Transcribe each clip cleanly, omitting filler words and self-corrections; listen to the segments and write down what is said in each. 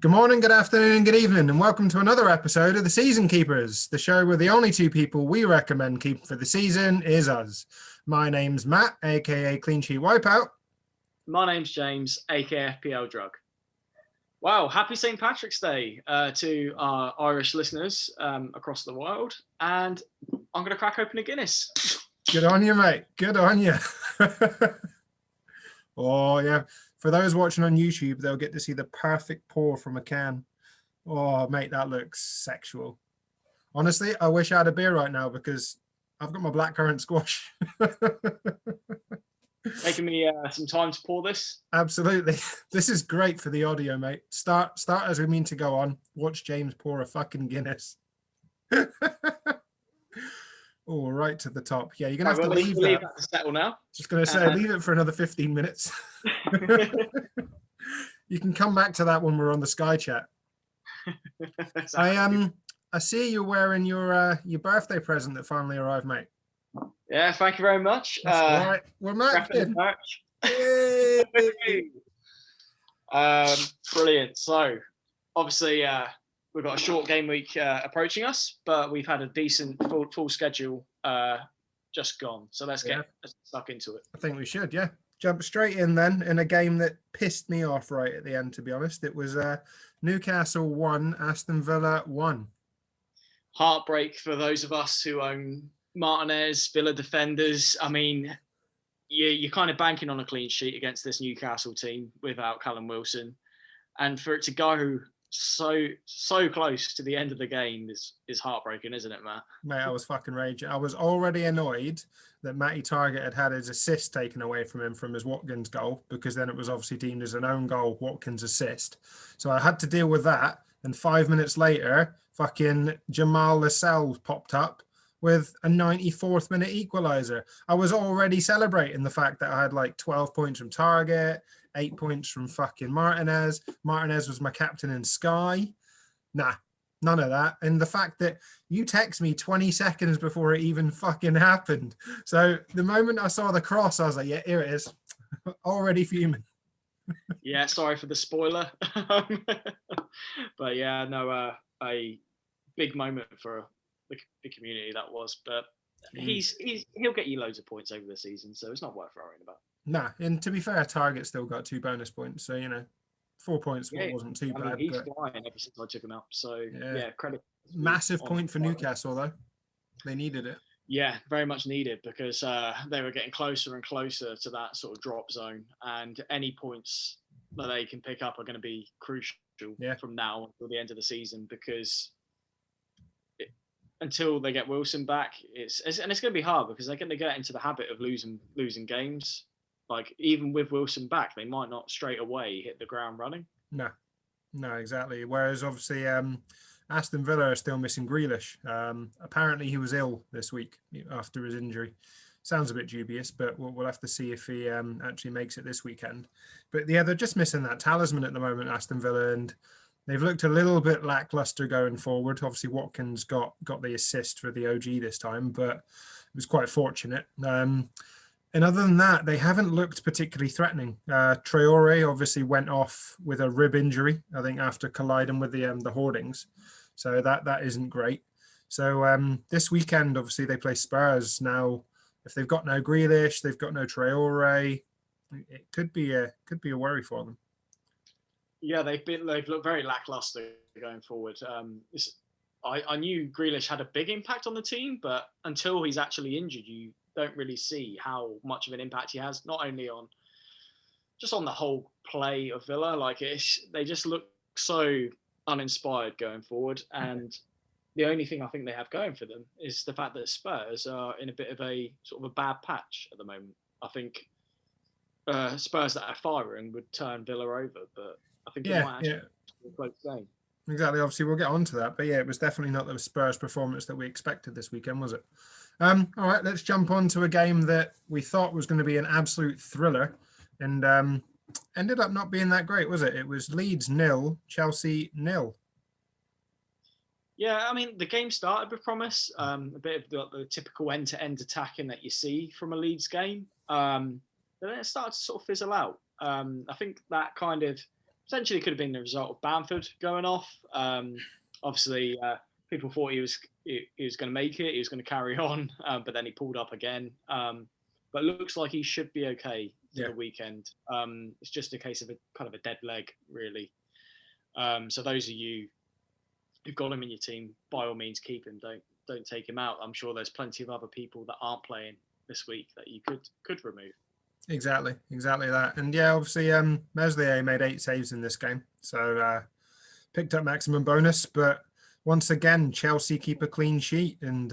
Good morning, good afternoon, and good evening, and welcome to another episode of the Season Keepers, the show where the only two people we recommend keeping for the season is us. My name's Matt, aka Clean Sheet Wipeout. My name's James, aka FPL Drug. Wow, happy St. Patrick's Day to our Irish listeners across the world, and I'm going to crack open a Guinness. Good on you, mate. Good on you. Oh, yeah. For those watching on YouTube, they'll get to see the perfect pour from a can. Oh, mate, that looks sexual. Honestly, I wish I had a beer right now because I've got my blackcurrant squash. Making me some time to pour this. Absolutely. This is great for the audio, mate. Start as we mean to go on. Watch James pour a fucking Guinness. Oh, right to the top. Yeah, you're going to have to leave that. To settle now. Just going to say, leave it for another 15 minutes. You can come back to that when we're on the Sky chat. Exactly. I see you're wearing your birthday present that finally arrived, mate. Yeah, thank you very much. That's right. We're matching. Brilliant. So, obviously, we've got a short game week approaching us, but we've had a decent full schedule just gone. So let's get stuck into it. I think we should, yeah. Jump straight in then in a game that pissed me off right at the end, to be honest. It was Newcastle 1, Aston Villa 1. Heartbreak for those of us who own Martinez, Villa defenders. I mean, you're kind of banking on a clean sheet against this Newcastle team without Callum Wilson. And for it to go so close to the end of the game is heartbreaking, isn't it, Matt? Mate, I was fucking raging. I was already annoyed that Matty Targett had his assist taken away from him from his Watkins goal, because then it was obviously deemed as an own goal, Watkins assist. So I had to deal with that. And 5 minutes later, fucking Jamal Lascelles popped up with a 94th minute equaliser. I was already celebrating the fact that I had like 12 points from Targett, 8 points from fucking Martinez. Martinez was my captain in Sky. Nah, none of that. And the fact that you text me 20 seconds before it even fucking happened. So the moment I saw the cross, I was like, yeah, here it is. Already fuming. Yeah, sorry for the spoiler. But yeah, no, a big moment for the community that was. But he'll get you loads of points over the season, so it's not worth worrying about. Nah, and to be fair, Target still got 2 bonus points, so 4 points wasn't too bad. He's flying ever since I took him out, so yeah, credit. Massive point for Newcastle though. They needed it. Yeah, very much needed, because they were getting closer and closer to that sort of drop zone, and any points that they can pick up are going to be crucial from now until the end of the season, because until they get Wilson back, it's going to be hard, because they're going to get into the habit of losing games. Like, even with Wilson back, they might not straight away hit the ground running. No, exactly. Whereas obviously Aston Villa are still missing Grealish. Apparently he was ill this week after his injury. Sounds a bit dubious, but we'll have to see if he actually makes it this weekend. But yeah, they're just missing that talisman at the moment, Aston Villa, and they've looked a little bit lackluster going forward. Obviously, Watkins got the assist for the OG this time, but it was quite fortunate. And other than that, they haven't looked particularly threatening. Traore obviously went off with a rib injury, I think, after colliding with the hoardings. So that isn't great. So this weekend, obviously, they play Spurs. Now, if they've got no Grealish, they've got no Traore, it could be a worry for them. Yeah, they've looked very lackluster going forward. I knew Grealish had a big impact on the team, but until he's actually injured, you don't really see how much of an impact he has, not only on the whole play of Villa. Like, they just look so uninspired going forward, and the only thing I think they have going for them is the fact that Spurs are in a bit of a sort of a bad patch at the moment. I think Spurs that are firing would turn Villa over, but I think it might actually be a close game. Exactly. Obviously, we'll get on to that. But yeah, it was definitely not the Spurs performance that we expected this weekend, was it? All right, let's jump on to a game that we thought was going to be an absolute thriller, and ended up not being that great, was it? It was Leeds Nil Chelsea Nil. Yeah, I mean, the game started with promise, a bit of the typical end-to-end attacking that you see from a Leeds game. But then it started to sort of fizzle out. I think that kind of Essentially, could have been the result of Bamford going off. Obviously, people thought he was going to make it. He was going to carry on, but then he pulled up again. But it looks like he should be okay for the weekend. It's just a case of a kind of a dead leg, really. So those of you who've got him in your team, by all means, keep him. Don't take him out. I'm sure there's plenty of other people that aren't playing this week that you could remove. Exactly that. And yeah, obviously, Meslier made 8 saves in this game, so picked up maximum bonus. But once again, Chelsea keep a clean sheet, and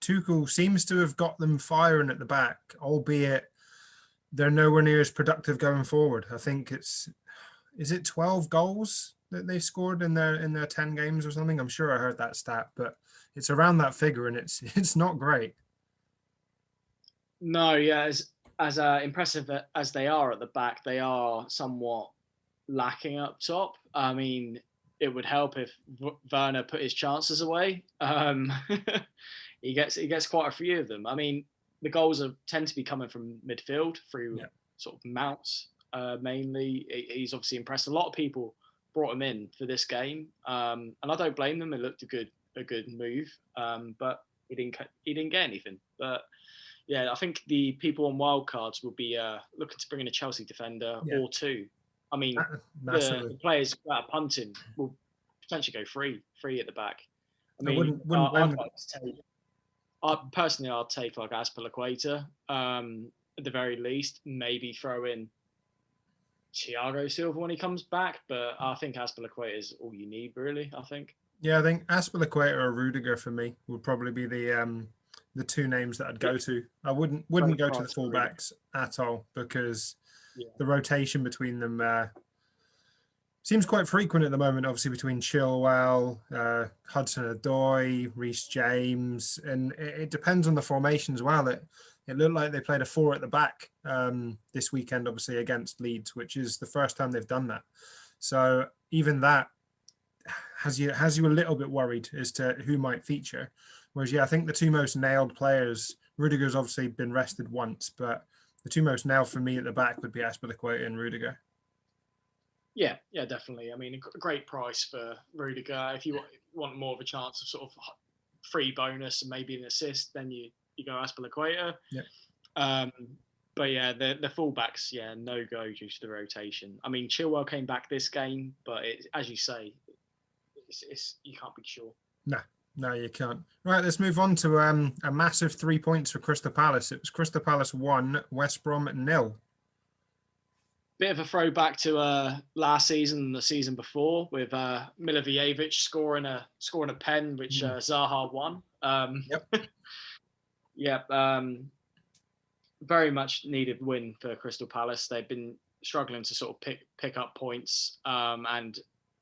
Tuchel seems to have got them firing at the back, albeit they're nowhere near as productive going forward. I think is it 12 goals that they scored in their 10 games or something? I'm sure I heard that stat, but it's around that figure, and it's not great. No, yeah, as impressive as they are at the back, they are somewhat lacking up top. I mean, it would help if Werner put his chances away. He gets quite a few of them. I mean, the goals tend to be coming from midfield through sort of Mounts mainly. He's obviously impressed. A lot of people brought him in for this game, and I don't blame them. It looked a good move, but he didn't get anything. But yeah, I think the people on wildcards will be looking to bring in a Chelsea defender or two. I mean, the players that are punting will potentially go free at the back. I mean, personally, I'd take like Azpilicueta at the very least. Maybe throw in Thiago Silva when he comes back, but I think Azpilicueta is all you need, really. I think. Yeah, I think Azpilicueta or Rudiger for me would probably be the 2 names that I'd go to. I wouldn't go to the fullbacks at all, because the rotation between them seems quite frequent at the moment, obviously between Chilwell, Hudson-Odoi, Reece James, and it depends on the formation as well. It looked like they played a 4 at the back this weekend, obviously against Leeds, which is the first time they've done that. So even that has you a little bit worried as to who might feature. Whereas, I think the 2 most nailed players, Rudiger's obviously been rested once, but the 2 most nailed for me at the back would be Azpilicueta and Rudiger. Yeah, definitely. I mean, a great price for Rudiger. If you want more of a chance of sort of free bonus and maybe an assist, then you go Azpilicueta. Yeah. But yeah, the fullbacks, no go due to the rotation. I mean, Chilwell came back this game, but as you say, it's you can't be sure. No, you can't. Right, let's move on to a massive 3 points for Crystal Palace. It was Crystal Palace 1, West Brom 0. Bit of a throwback to last season and the season before, with Milivojevic scoring a pen, which Zaha won. Very much needed win for Crystal Palace. They've been struggling to sort of pick up points, and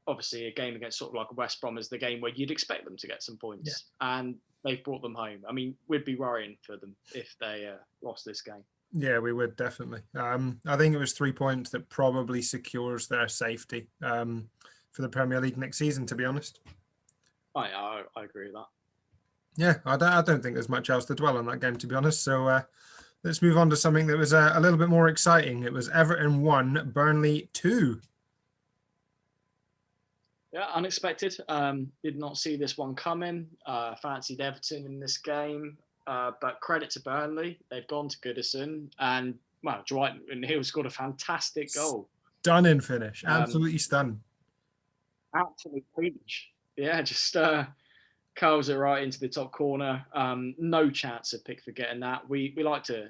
obviously a game against sort of like West Brom is the game where you'd expect them to get some points, and they've brought them home. I mean, we'd be worrying for them if they lost this game. Yeah, we would definitely. I think it was 3 points that probably secures their safety for the Premier League next season, to be honest. I agree with that. Yeah, I don't think there's much else to dwell on that game, to be honest. So let's move on to something that was a little bit more exciting. It was Everton 1, Burnley 2. Yeah, unexpected. Did not see this one coming. Fancied Everton in this game. But credit to Burnley. They've gone to Goodison, and Dwight Hill scored a fantastic goal. Stunning finish. Absolutely stunning. Absolute preach. Yeah, just curls it right into the top corner. No chance of Pickford getting that. We like to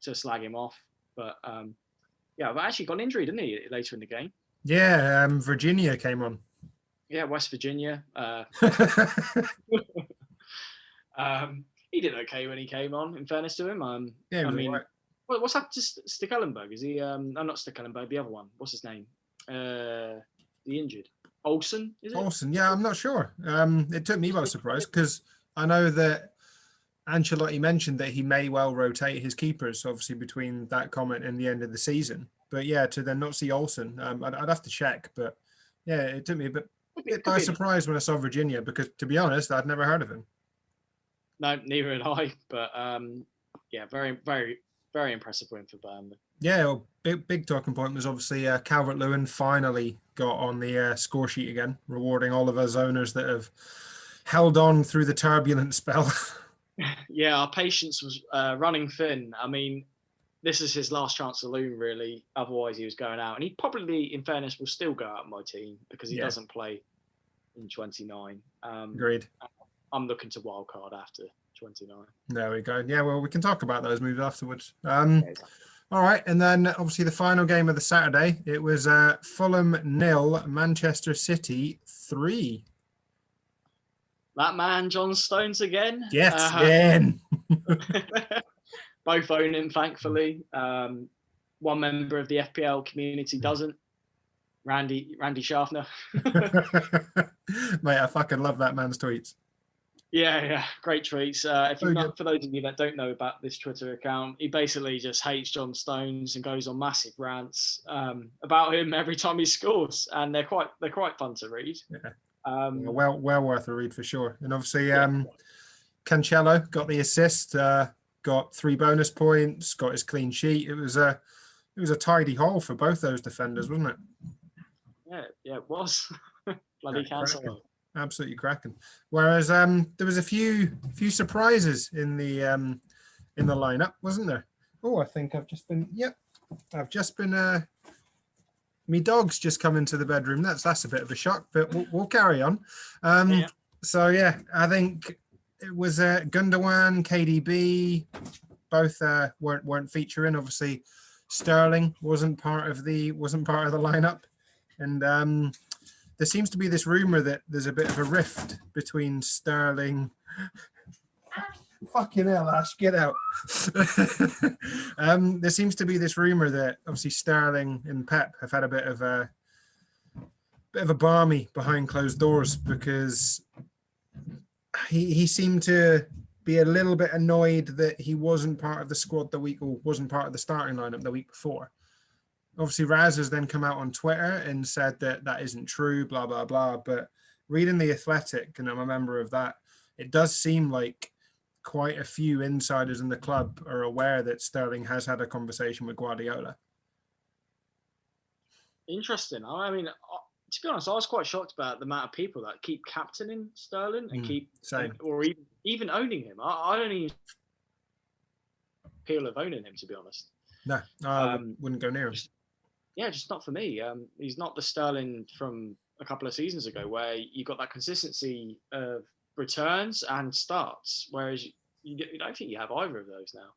slag him off, but but actually got an injury, didn't he, later in the game? Yeah, Virginia came on. Yeah, West Virginia. He did okay when he came on, in fairness to him. I mean, right. What's happened to Stekelenburg? Is he? Not Stekelenburg, the other one. What's his name? The injured. Olsen, is it? Olsen, yeah, I'm not sure. It took me by surprise, because I know that Ancelotti mentioned that he may well rotate his keepers, obviously, between that comment and the end of the season. But yeah, to then not see Olsen, I'd have to check. But yeah, it took me a bit by surprise when I saw Virginia, because, to be honest, I'd never heard of him. No, neither had I. But very, very very impressive win for Burnley. Yeah, well, big talking point was obviously Calvert-Lewin finally got on the score sheet again, rewarding all of us owners that have held on through the turbulent spell. Yeah, our patience was running thin. I mean, this is his last chance saloon, really. Otherwise, he was going out. And he probably, in fairness, will still go out of my team because he doesn't play in 29. Agreed. I'm looking to wildcard after 29. There we go. Yeah, well, we can talk about those moves afterwards. Okay. All right, and then obviously the final game of the Saturday, it was Fulham 0, Manchester City 3. That man, John Stones again. Yes, again. Both own him, thankfully. One member of the FPL community doesn't. Randy Schaffner. Mate, I fucking love that man's tweets. Yeah, great tweets. For those of you that don't know about this Twitter account, he basically just hates John Stones and goes on massive rants about him every time he scores, and they're quite fun to read. Yeah. Well worth a read for sure. And obviously, Cancelo got the assist, got 3 bonus points, got his clean sheet. It was a tidy haul for both those defenders, wasn't it? Yeah, it was. Bloody Cancelo. Absolutely cracking. Whereas there was a few surprises in the lineup, wasn't there? Oh, I think I've just been me dog's just come into the bedroom. That's a bit of a shock, but we'll carry on. So yeah, I think it was Gundogan, KDB, both weren't featuring. Obviously, Sterling wasn't part of the lineup, and there seems to be this rumor that there's a bit of a rift between Sterling. Fucking hell, Ash, get out. There seems to be this rumor that obviously Sterling and Pep have had a bit of a barmy behind closed doors, because he seemed to be a little bit annoyed that he wasn't part of the squad wasn't part of the starting lineup the week before. Obviously, Raz has then come out on Twitter and said that isn't true, blah, blah, blah. But reading The Athletic, and I'm a member of that, it does seem like quite a few insiders in the club are aware that Sterling has had a conversation with Guardiola. Interesting. I mean, to be honest, I was quite shocked about the amount of people that keep captaining Sterling and or even owning him. I don't even appeal of owning him, to be honest. No, I wouldn't go near him. Just not for me. He's not the Sterling from a couple of seasons ago, where you got that consistency of returns and starts, whereas you don't think you have either of those now.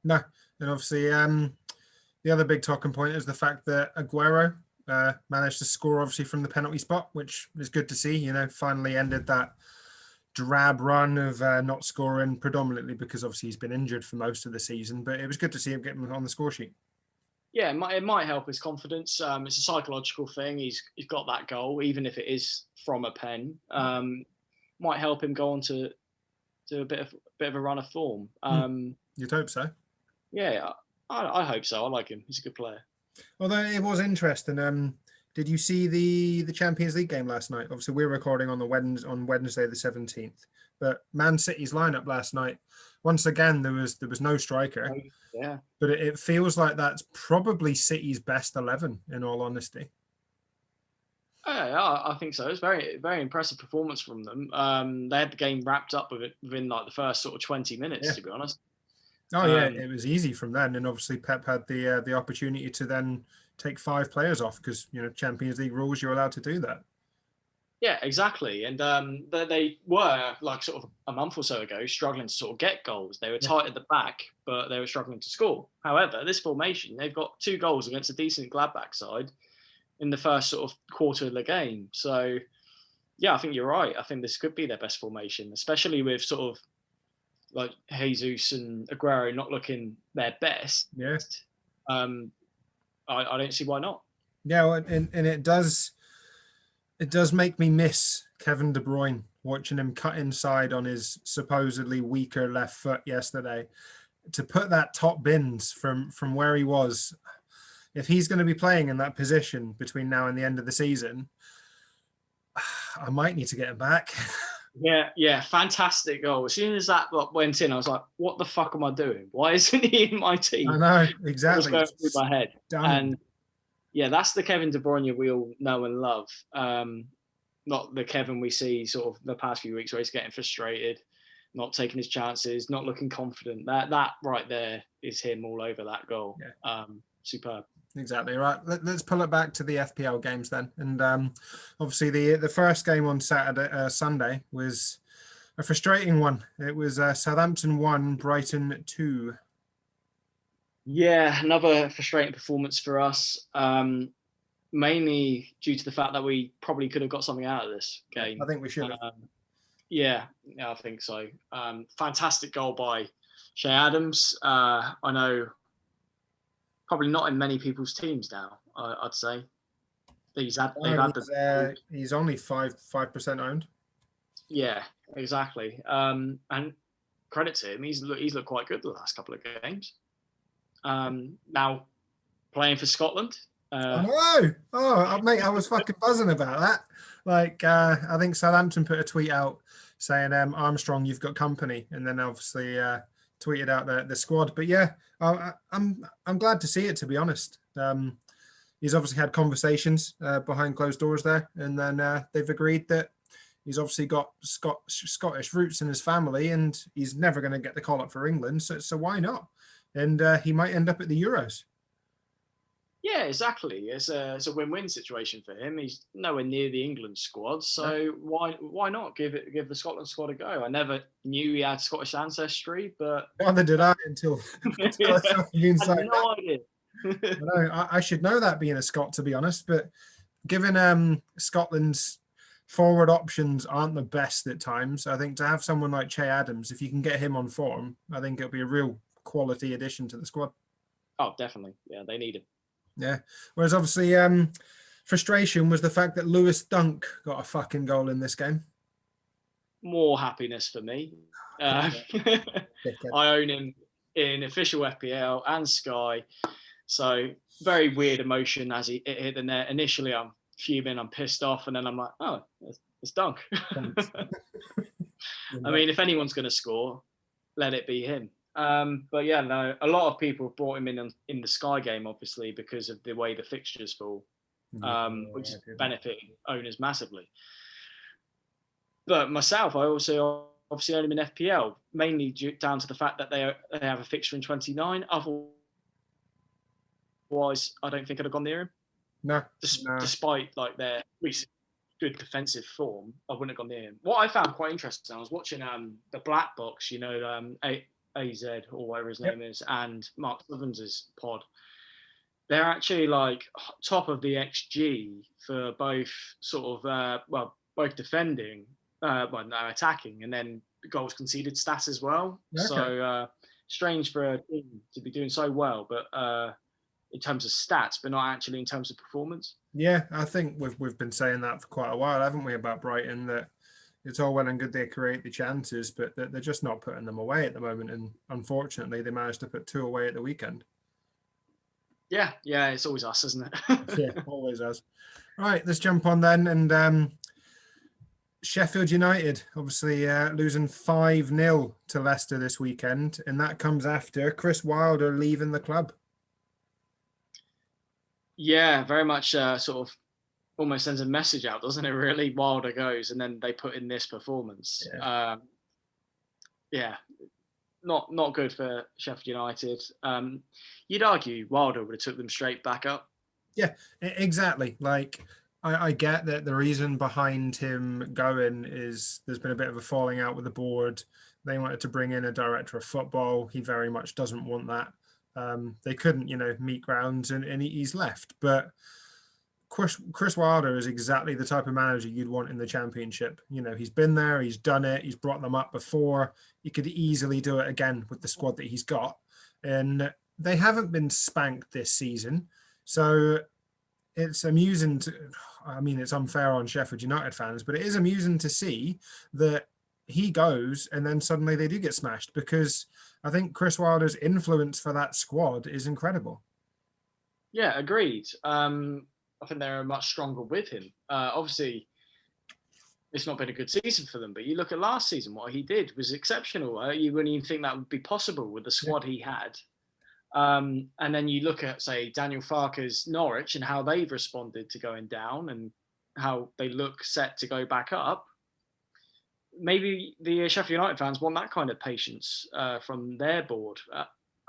No, and obviously the other big talking point is the fact that Aguero managed to score obviously from the penalty spot, which is good to see. Finally ended that drab run of not scoring, predominantly because obviously he's been injured for most of the season, but it was good to see him getting on the score sheet. Yeah, it might help his confidence. It's a psychological thing. He's got that goal, even if it is from a pen. Might help him go on to a bit of a run of form. You'd hope so. Yeah, I hope so. I like him. He's a good player. Although it was interesting. Did you see the Champions League game last night? Obviously, we're recording on Wednesday the 17th. But Man City's lineup last night, once again, there was no striker. Yeah. But it feels like that's probably City's best 11, in all honesty. Yeah, I think so. It's very, very impressive performance from them. They had the game wrapped up within like the first sort of 20 minutes, to be honest. Oh yeah, it was easy from then, and obviously Pep had the opportunity to then take 5 players off, because Champions League rules, you're allowed to do that. Yeah, exactly. And they were, like, sort of a month or so ago, struggling to sort of get goals. They were tight at the back, but they were struggling to score. However, this formation, they've got 2 goals against a decent Gladbach side in the first sort of quarter of the game. So, yeah, I think you're right. I think this could be their best formation, especially with sort of like Jesus and Aguero not looking their best. Yeah. I don't see why not. Yeah, and it does make me miss Kevin De Bruyne, watching him cut inside on his supposedly weaker left foot yesterday. To put that top bins from where he was, if he's going to be playing in that position between now and the end of the season, I might need to get him back. Yeah, fantastic goal. As soon as that went in, I was like, what the fuck am I doing? Why isn't he in my I team? know, What was exactly. going through my head? Stunning. And yeah, that's the Kevin De Bruyne we all know and love. Not the Kevin we see sort of the past few weeks where he's getting frustrated, not taking his chances, not looking confident. That right there is him all over that goal. Yeah. Superb. Exactly right. Let's pull it back to the FPL games then, and obviously the first game on Sunday was a frustrating one. It was Southampton 1, Brighton 2. Yeah, another frustrating performance for us. Mainly due to the fact that we probably could have got something out of this game. I think we should have. Yeah, I think so. Fantastic goal by Shea Adams. I know probably not in many people's teams now, I'd say. They've had he's only 5% owned. Yeah, exactly. And credit to him, he's looked quite good the last couple of games. Now playing for Scotland. I know. Oh, mate, I was fucking buzzing about that. Like, I think Southampton put a tweet out saying, Armstrong, you've got company, and then obviously tweeted out the squad. But yeah, I'm glad to see it, to be honest. He's obviously had conversations behind closed doors there, and then they've agreed that he's obviously got Scottish roots in his family, and he's never going to get the call up for England. So why not? And he might end up at the Euros. Yeah, exactly. It's a win-win situation for him. He's nowhere near the England squad, so why not give the Scotland squad a go? I never knew he had Scottish ancestry, but neither did I until I had no idea. I should know that being a Scot, to be honest. But given Scotland's forward options aren't the best at times, I think to have someone like Che Adams, if you can get him on form, I think it'll be a real quality addition to the squad. Oh, definitely. Yeah, they need him. Yeah. Whereas obviously frustration was the fact that Lewis Dunk got a fucking goal in this game. More happiness for me. I own him in official FPL and Sky. So very weird emotion as it hit the net. Initially, I'm fuming, I'm pissed off, and then I'm like, oh, it's Dunk. I mean, if anyone's going to score, let it be him. But yeah, no, a lot of people brought him in the Sky game, obviously, because of the way the fixtures fall, which is benefiting owners massively. But myself, I also obviously own him in FPL, mainly down to the fact that they have a fixture in 29. Otherwise, I don't think I'd have gone near him. No. Despite like their recent good defensive form, I wouldn't have gone near him. What I found quite interesting, I was watching the Black Box, AZ or whatever his name is, and Mark Sutherland's pod. They're actually like top of the XG for both sort of both defending, attacking, and then goals conceded stats as well. Okay. So strange for a team to be doing so well, but in terms of stats, but not actually in terms of performance. Yeah, I think we've been saying that for quite a while, haven't we, about Brighton, that it's all well and good they create the chances, but they're just not putting them away at the moment. And unfortunately, they managed to put 2 away at the weekend. Yeah, it's always us, isn't it? Yeah, always us. All right, let's jump on then. And Sheffield United, obviously losing 5-0 to Leicester this weekend. And that comes after Chris Wilder leaving the club. Yeah, very much sort of almost sends a message out, doesn't it, really? Wilder goes, and then they put in this performance. Yeah. Not good for Sheffield United. You'd argue Wilder would have took them straight back up. Yeah, exactly. Like, I get that the reason behind him going is there's been a bit of a falling out with the board. They wanted to bring in a director of football. He very much doesn't want that. They couldn't, meet grounds, and he's left. But Chris Wilder is exactly the type of manager you'd want in the Championship. He's been there, he's done it, he's brought them up before. He could easily do it again with the squad that he's got. And they haven't been spanked this season. So it's amusing it's unfair on Sheffield United fans, but it is amusing to see that he goes and then suddenly they do get smashed, because I think Chris Wilder's influence for that squad is incredible. Yeah, agreed. I think they're much stronger with him. Obviously, it's not been a good season for them. But you look at last season, what he did was exceptional. You wouldn't even think that would be possible with the squad he had. And then you look at, say, Daniel Farke's Norwich and how they've responded to going down and how they look set to go back up. Maybe the Sheffield United fans want that kind of patience from their board,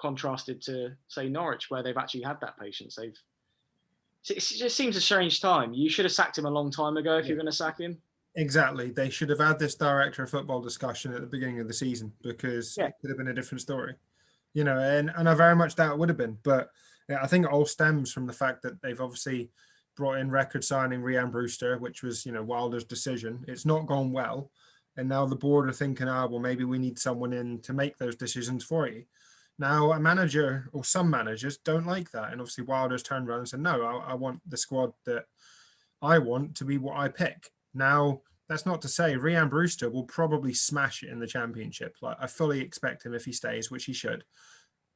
contrasted to, say, Norwich, where they've actually had that patience. It just seems a strange time. You should have sacked him a long time ago if you're going to sack him. Exactly. They should have had this director of football discussion at the beginning of the season, because Yeah. it could have been a different story. And I very much doubt it would have been. But I think it all stems from the fact that they've obviously brought in record signing Rhian Brewster, which was, Wilder's decision. It's not gone well. And now the board are thinking, well, maybe we need someone in to make those decisions for you. Now, a manager, or some managers, don't like that. And obviously Wilder's turned around and said, no, I want the squad that I want to be what I pick. Now, that's not to say Rhian Brewster will probably smash it in the Championship. Like, I fully expect him, if he stays, which he should,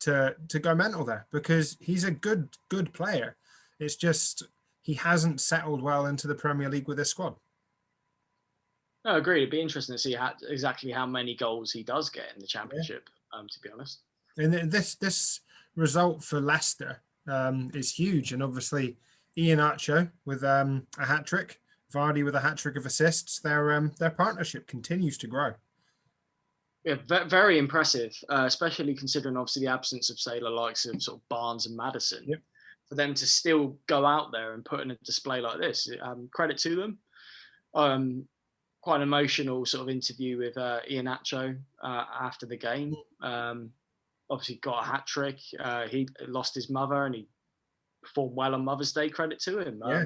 to go mental there, because he's a good player. It's just he hasn't settled well into the Premier League with this squad. No, agreed. It'd be interesting to see exactly how many goals he does get in the Championship, to be honest. And this result for Leicester is huge. And obviously, Threeanacho with a hat-trick, Vardy with a hat-trick of assists, their partnership continues to grow. Yeah, very impressive, especially considering obviously the absence of, say, the likes of sort of Barnes and Maddison. Yep. For them to still go out there and put in a display like this, credit to them. Quite an emotional sort of interview with Threeanacho after the game. Obviously got a hat-trick. He lost his mother and he performed well on Mother's Day. Credit to him. Yeah.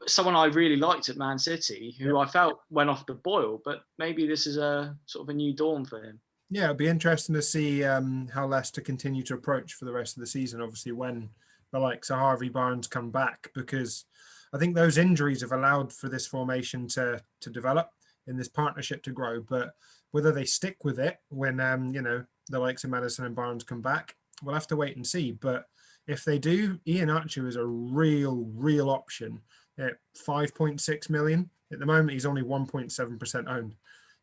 Someone I really liked at Man City, who I felt went off the boil, but maybe this is a sort of a new dawn for him. Yeah, it'll be interesting to see how Leicester continue to approach for the rest of the season, obviously, when the likes of Harvey Barnes come back, because I think those injuries have allowed for this formation to develop and this partnership to grow. But whether they stick with it when, the likes of Maddison and Barnes come back, we'll have to wait and see. But if they do, Threeanacho is a real option at 5.6 million. At the moment, he's only 1.7% owned.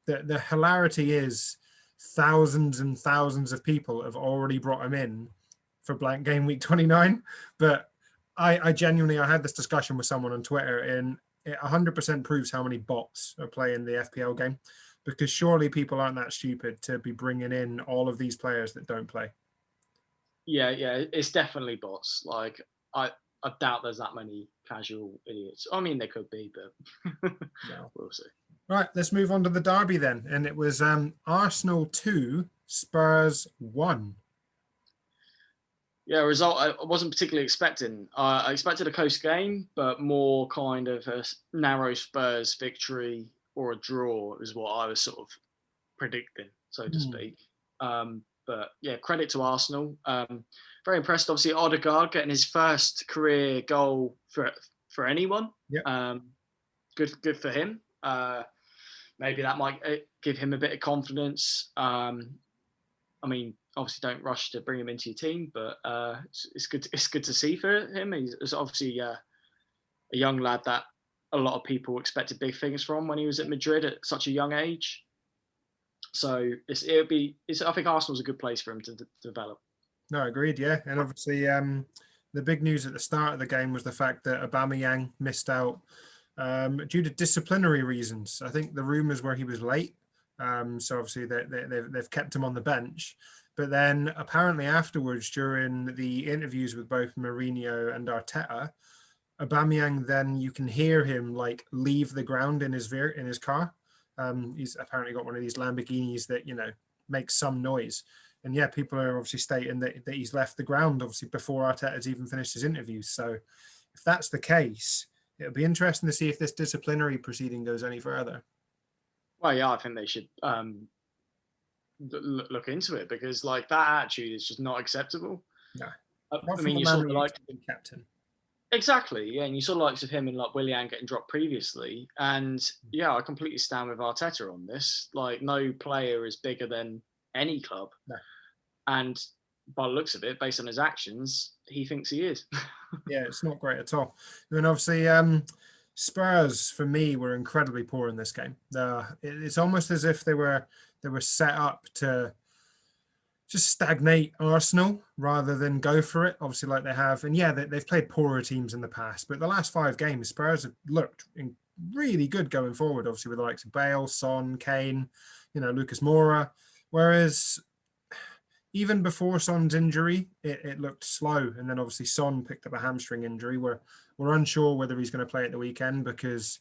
The hilarity is thousands and thousands of people have already brought him in for blank game week 29. But I genuinely, I had this discussion with someone on Twitter, and it 100% proves how many bots are playing the FPL game, because surely people aren't that stupid to be bringing in all of these players that don't play. Yeah, it's definitely bots. Like, I doubt there's that many casual idiots. I mean, there could be, but we'll see. Right, let's move on to the derby then. And it was Arsenal 2, Spurs 1. Yeah, result I wasn't particularly expecting. I expected a close game, but more kind of a narrow Spurs victory or a draw is what I was sort of predicting, so to speak. But yeah, credit to Arsenal. Very impressed, obviously, Odegaard getting his first career goal for anyone. Yep. Good for him. Maybe that might give him a bit of confidence. I mean, obviously, don't rush to bring him into your team, but it's good. It's good to see for him. He's obviously a young lad that a lot of people expected big things from when he was at Madrid at such a young age. So I think Arsenal's a good place for him to develop. No, agreed. Yeah, and obviously, the big news at the start of the game was the fact that Aubameyang missed out due to disciplinary reasons. I think the rumours were he was late, so obviously they've kept him on the bench. But then apparently afterwards, during the interviews with both Mourinho and Arteta, Aubameyang, then you can hear him like leave the ground in his car. He's apparently got one of these Lamborghinis that makes some noise. And yeah, people are obviously stating that he's left the ground, obviously, before Arteta's even finished his interviews. So if that's the case, it'll be interesting to see if this disciplinary proceeding goes any further. Well, yeah, I think they should look into it, because like that attitude is just not acceptable. No. I mean, you sort of like captain. Exactly, yeah, and you saw the likes of him and like Willian getting dropped previously, and yeah, I completely stand with Arteta on this. Like, no player is bigger than any club, and by the looks of it, based on his actions, he thinks he is. Yeah, it's not great at all. And obviously, Spurs, for me, were incredibly poor in this game. It's almost as if they were set up to just stagnate Arsenal rather than go for it, obviously, like they have. And yeah, they've played poorer teams in the past, but the last 5 games, Spurs have looked really good going forward, obviously, with the likes of Bale, Son, Kane, Lucas Moura. Whereas even before Son's injury, it looked slow. And then obviously Son picked up a hamstring injury. We're unsure whether he's going to play at the weekend because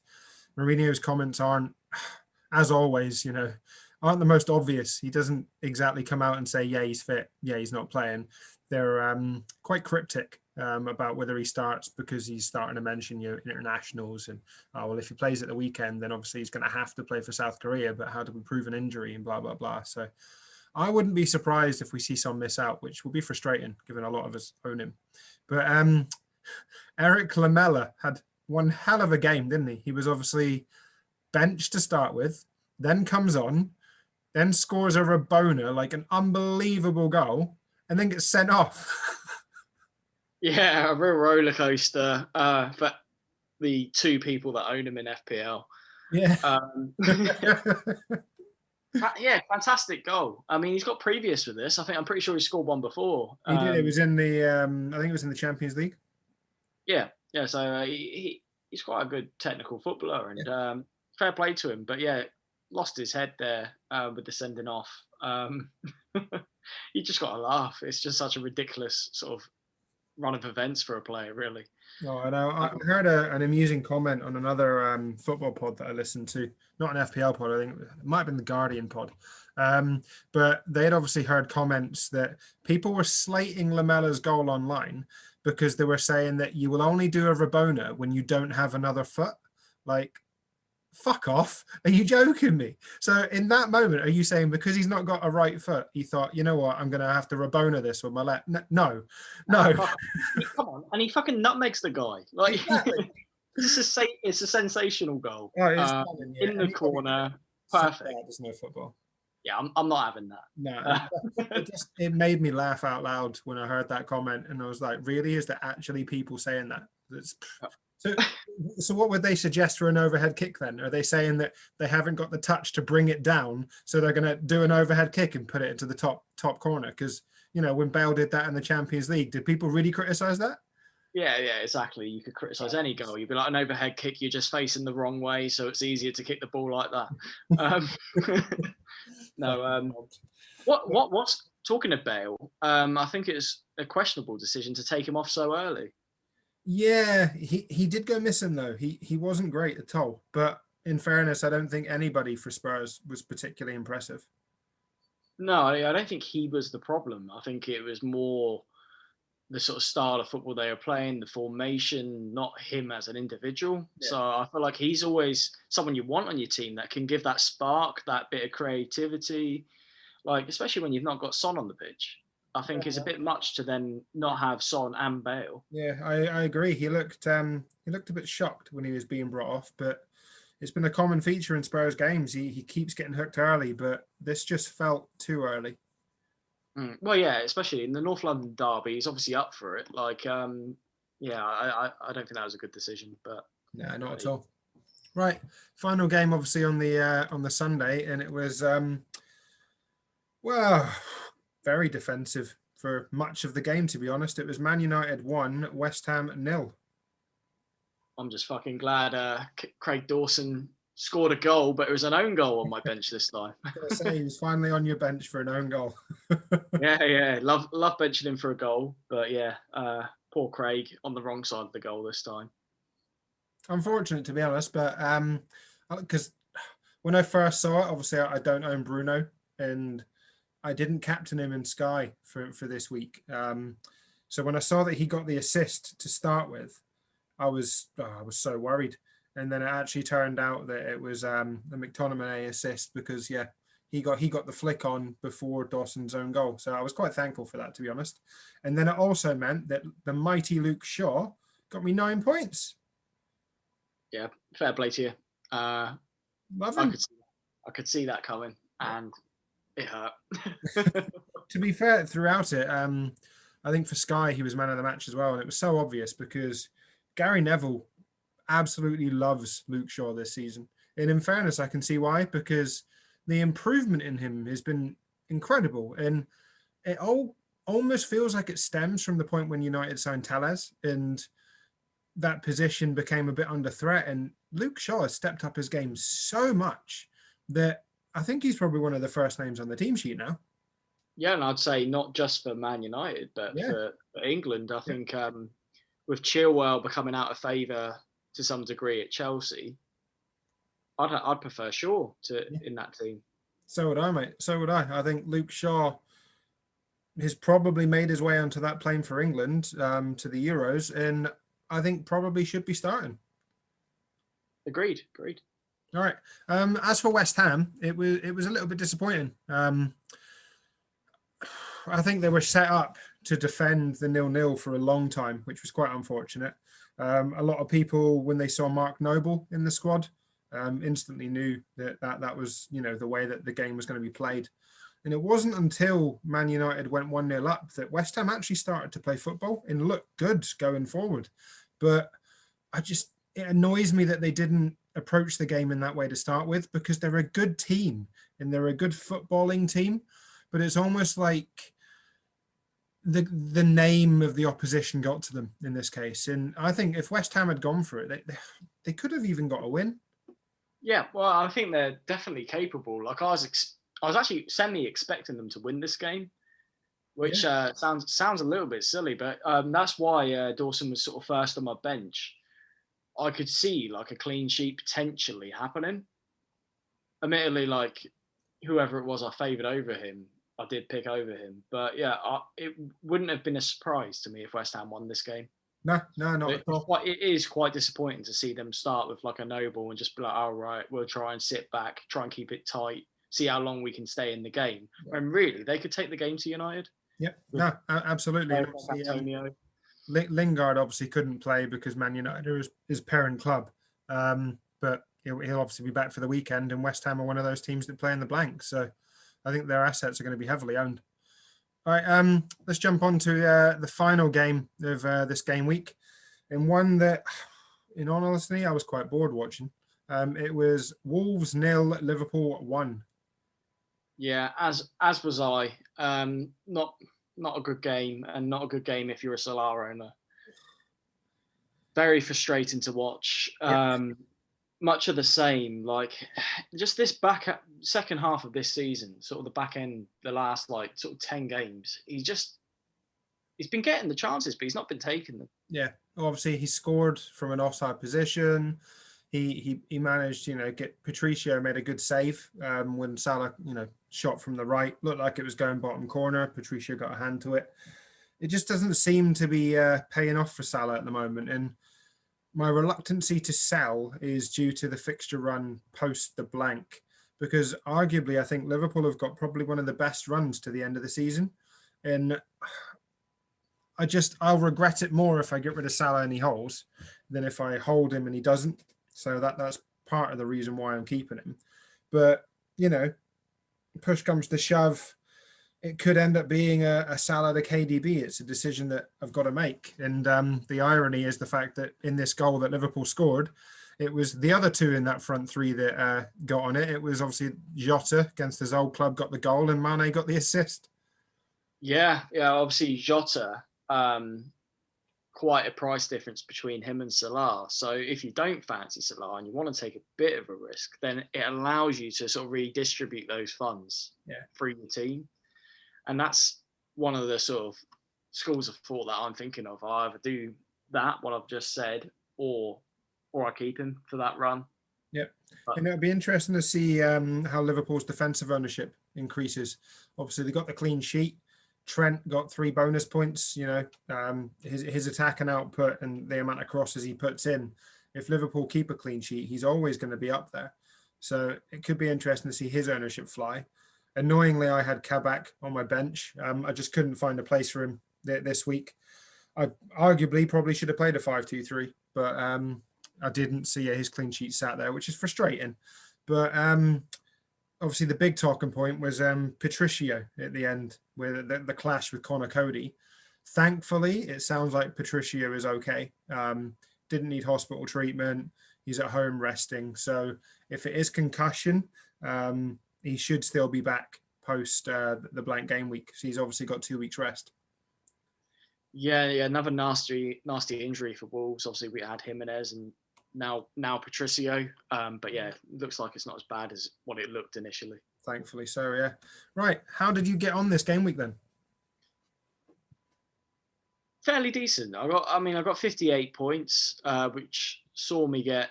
Mourinho's comments aren't, as always, aren't the most obvious. He doesn't exactly come out and say, yeah, he's fit, yeah, he's not playing. They're quite cryptic about whether he starts because he's starting to mention internationals and, well, if he plays at the weekend, then obviously he's going to have to play for South Korea, but how do we prove an injury and blah, blah, blah. So I wouldn't be surprised if we see some miss out, which will be frustrating given a lot of us own him. But Eric Lamela had one hell of a game, didn't he? He was obviously benched to start with, then comes on, then scores a Rabona, like an unbelievable goal, and then gets sent off. Yeah, a real roller coaster for the 2 people that own him in FPL. Yeah. Yeah, fantastic goal. I mean, he's got previous with this. I'm pretty sure he scored one before. He did. It was in the, I think it was in the Champions League. Yeah. So he's quite a good technical footballer, and fair play to him. But yeah, lost his head there with the sending off. You just got to laugh. It's just such a ridiculous sort of run of events for a player, really. Oh, I know. I heard an amusing comment on another football pod that I listened to, not an FPL pod, I think it might have been the Guardian pod. But they had obviously heard comments that people were slating Lamela's goal online because they were saying that you will only do a Rabona when you don't have another foot. Like, fuck off. Are you joking me? So in that moment, are you saying because he's not got a right foot, he thought, you know what, I'm going to have to Rabona this with my left? No. Come on. And he fucking nutmegs the guy. Like, exactly. It's a sensational goal. In the corner. Perfect. There's no football. Yeah, I'm not having that. No, it made me laugh out loud when I heard that comment. And I was like, really? Is there actually people saying that? So what would they suggest for an overhead kick then? Are they saying that they haven't got the touch to bring it down, so they're going to do an overhead kick and put it into the top corner? Because, when Bale did that in the Champions League, did people really criticize that? Yeah, exactly. You could criticize any goal. You'd be like, an overhead kick, you're just facing the wrong way, so it's easier to kick the ball like that. What's talking of Bale? I think it's a questionable decision to take him off so early. Yeah, he did go missing though. He wasn't great at all. But in fairness, I don't think anybody for Spurs was particularly impressive. No, I don't think he was the problem. I think it was more the sort of style of football they were playing, the formation, not him as an individual. Yeah. So I feel like he's always someone you want on your team that can give that spark, that bit of creativity, like especially when you've not got Son on the pitch. I think it's a bit much to then not have Son and Bale. Yeah, I agree. He looked a bit shocked when he was being brought off, but it's been a common feature in Spurs games. He keeps getting hooked early, but this just felt too early. Well, yeah, especially in the North London derby, he's obviously up for it. Like, I don't think that was a good decision, but no, not at all. Right, final game obviously on the Sunday, and it was very defensive for much of the game, to be honest. It was Man United 1, West Ham 0. I'm just fucking glad Craig Dawson scored a goal, but it was an own goal on my bench this time. I was going to say, he was finally on your bench for an own goal. Yeah. Love benching him for a goal. But yeah, poor Craig on the wrong side of the goal this time. Unfortunate, to be honest, but because when I first saw it, obviously I don't own Bruno, and I didn't captain him in Sky for this week. So when I saw that he got the assist to start with, I was so worried. And then it actually turned out that it was a McTominay assist because, yeah, he got the flick on before Dawson's own goal. So I was quite thankful for that, to be honest. And then it also meant that the mighty Luke Shaw got me 9 points. Yeah, fair play to you. Love him. I could see that coming, and it hurt. To be fair, throughout it, I think for Sky, he was man of the match as well. And it was so obvious because Gary Neville absolutely loves Luke Shaw this season. And in fairness, I can see why, because the improvement in him has been incredible. And it almost feels like it stems from the point when United signed Tellez and that position became a bit under threat. And Luke Shaw has stepped up his game so much that I think he's probably one of the first names on the team sheet now. Yeah, and I'd say not just for Man United, but for England. I think with Chilwell becoming out of favour to some degree at Chelsea, I'd prefer Shaw in that team. So would I, mate. So would I. I think Luke Shaw has probably made his way onto that plane for England to the Euros, and I think probably should be starting. Agreed. All right. As for West Ham, it was a little bit disappointing. I think they were set up to defend the 0-0 for a long time, which was quite unfortunate. A lot of people, when they saw Mark Noble in the squad, instantly knew that was, the way that the game was going to be played. And it wasn't until Man United went 1-0 up that West Ham actually started to play football and looked good going forward. But it annoys me that they didn't approach the game in that way to start with, because they're a good team and they're a good footballing team. But it's almost like the name of the opposition got to them in this case. And I think if West Ham had gone for it, they could have even got a win. Yeah, well, I think they're definitely capable. Like I was actually semi-expecting them to win this game, which sounds a little bit silly, but that's why Dawson was sort of first on my bench. I could see like a clean sheet potentially happening. Admittedly, like whoever it was I favoured over him, I did pick over him. But yeah, it wouldn't have been a surprise to me if West Ham won this game. No, not at all. It is quite disappointing to see them start with like a Noble and just be like, all right, we'll try and sit back, try and keep it tight, see how long we can stay in the game. Yeah. And really, they could take the game to United. Yeah, no, absolutely. Lingard obviously couldn't play because Man United is his parent club. But he'll obviously be back for the weekend, and West Ham are one of those teams that play in the blank. So I think their assets are going to be heavily owned. All right, let's jump on to the final game of this game week, and one that, in all honesty, I was quite bored watching. It was Wolves 0, Liverpool 1. Yeah, as was I. Not a good game, and not a good game if you're a Salah owner. Very frustrating to watch. Much of the same, like just this second half of this season, sort of the back end, the last like sort of 10 games, he's been getting the chances, but he's not been taking them. Yeah, obviously he scored from an offside position. He managed, get Patricio made a good save when Salah, shot from the right, looked like it was going bottom corner. Patricio got a hand to it. It just doesn't seem to be paying off for Salah at the moment, and my reluctancy to sell is due to the fixture run post the blank, because arguably I think Liverpool have got probably one of the best runs to the end of the season. And I'll regret it more if I get rid of Salah and he holds than if I hold him and he doesn't. So that's part of the reason why I'm keeping him. But, push comes to shove, it could end up being a Salah to KDB. It's a decision that I've got to make. And the irony is the fact that in this goal that Liverpool scored, it was the other two in that front three that got on it. It was obviously Jota against his old club got the goal and Mane got the assist. Yeah, obviously Jota, quite a price difference between him and Salah. So if you don't fancy Salah and you want to take a bit of a risk, then it allows you to sort of redistribute those funds through your team. And that's one of the sort of schools of thought that I'm thinking of. I either do that, what I've just said, or I keep him for that run. Yep. And it'll be interesting to see how Liverpool's defensive ownership increases. Obviously, they got the clean sheet. Trent got 3 bonus points, his attack and output and the amount of crosses he puts in. If Liverpool keep a clean sheet, he's always going to be up there. So it could be interesting to see his ownership fly. Annoyingly, I had Kabak on my bench. I just couldn't find a place for him this week. I arguably probably should have played a 5-2-3, but I didn't see his clean sheet sat there, which is frustrating. But obviously the big talking point was Patricio at the end, with the clash with Connor Cody. Thankfully, it sounds like Patricio is okay. didn't need hospital treatment. He's at home resting. So if it is concussion, he should still be back post the blank game week. So he's obviously got 2 weeks rest. Yeah, another nasty injury for Wolves. Obviously, we had Jimenez and now Patricio. But yeah, looks like it's not as bad as what it looked initially. Thankfully so, yeah. Right, how did you get on this game week then? Fairly decent. I got 58 points, which saw me get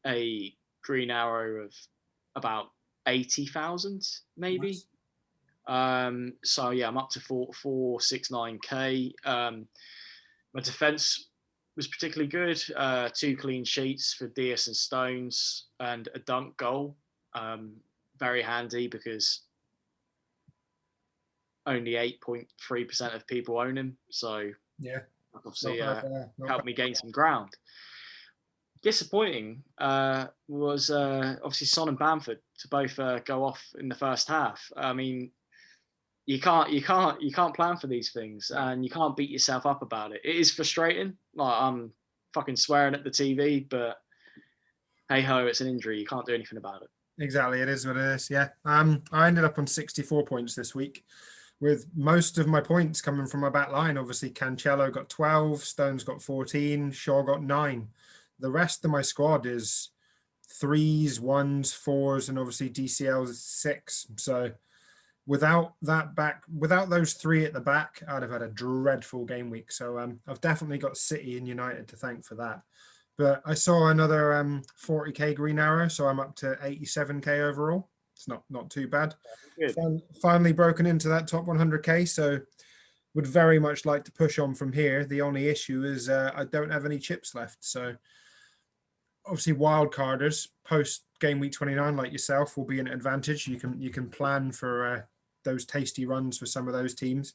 a green arrow of about 80,000, maybe. Nice. So yeah, I'm up to 469k. My defense was particularly good. 2 clean sheets for Diaz and Stones, and a dunk goal. Very handy because only 8.3% of people own him. So yeah, obviously helped me gain some ground. Disappointing was obviously Son and Bamford to both go off in the first half. I mean, you can't plan for these things, and you can't beat yourself up about it. It is frustrating. Like, I'm fucking swearing at the TV, but hey ho, it's an injury. You can't do anything about it. Exactly, it is what it is. Yeah. I ended up on 64 points this week, with most of my points coming from my back line. Obviously, Cancelo got 12, Stones got 14, Shaw got 9. The rest of my squad is 3s, 1s, 4s, and obviously DCL's 6. So without those 3 at the back, I'd have had a dreadful game week. So I've definitely got City and United to thank for that. But I saw another 40k green arrow, so I'm up to 87k overall. It's not too bad. Finally broken into that top 100k, so would very much like to push on from here. The only issue is I don't have any chips left. So obviously wildcarders post game week 29 like yourself will be an advantage. You can plan for those tasty runs for some of those teams.